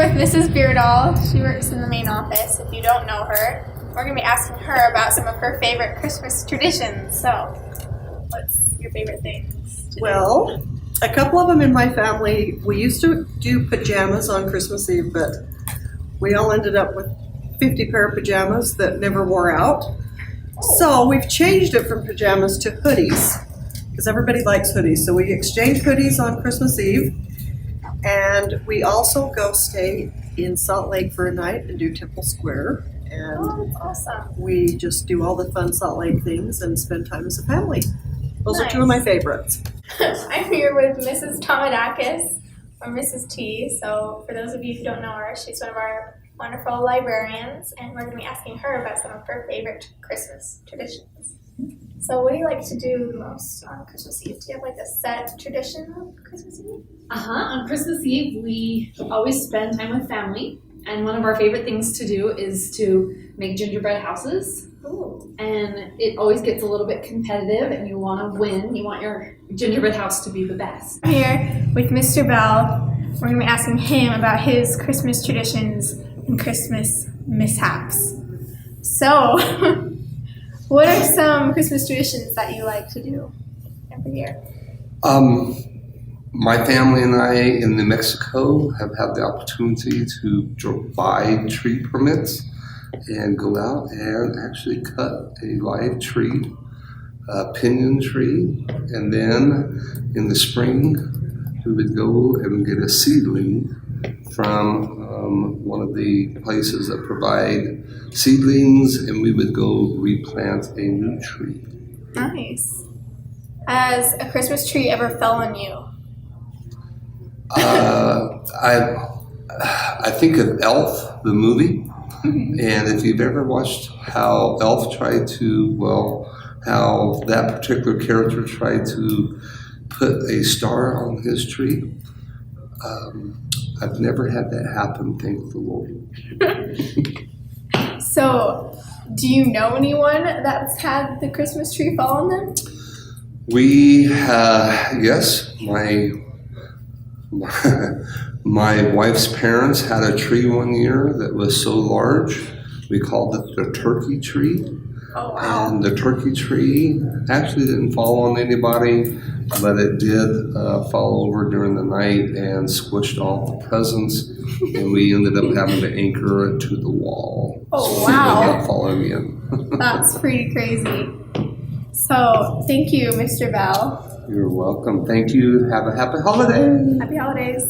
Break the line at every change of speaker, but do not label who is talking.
with Mrs. Beardall. She works in the main office. If you don't know her, we're going to be asking her about some of her favorite Christmas traditions. So, what's your favorite things to do?
Well, a couple of them in my family, we used to do pajamas on Christmas Eve, but we all ended up with 50 pair of pajamas that never wore out. So we've changed it from pajamas to hoodies, because everybody likes hoodies. So we exchange hoodies on Christmas Eve, and we also go stay in Salt Lake for a night and do Temple Square. And
that's awesome.
we just do all the fun Salt Lake things and spend time as a family. Those are two of my favorites.
I'm here with Mrs. Tomadakis, or Mrs. T. So for those of you who don't know her, she's one of our wonderful librarians, and we're going to be asking her about some of her favorite Christmas traditions. So what do you like to do the most on Christmas Eve? Do you have like a set tradition on Christmas Eve?
On Christmas Eve, we always spend time with family, and one of our favorite things to do is to make gingerbread houses.
Ooh.
And it always gets a little bit competitive, and you want to win. You want your gingerbread house to be the best.
I'm here with Mr. Bell. We're going to be asking him about his Christmas traditions and Christmas mishaps. So, what are some Christmas traditions that you like to do every year?
My family and I in New Mexico have had the opportunity to buy tree permits and go out and actually cut a live tree, a pinyon tree, and then in the spring we would go and get a seedling from one of the places that provide seedlings, and we would go replant a new tree.
Nice. Has a Christmas tree ever fell on you?
I think of Elf, the movie, and if you've ever watched how Elf how that particular character tried to put a star on his tree, I've never had that happen, thank the Lord.
So, do you know anyone that's had the Christmas tree fall on them?
Yes, my wife's parents had a tree one year that was so large, we called it the turkey tree.
Oh, wow.
And the turkey tree actually didn't fall on anybody, but it did fall over during the night and squished all the presents, and we ended up having to anchor it to the wall.
Oh,
so
wow.
It did not fall again.
That's pretty crazy. So, thank you, Mr. Bell.
You're welcome. Thank you. Have a happy holiday.
Happy holidays.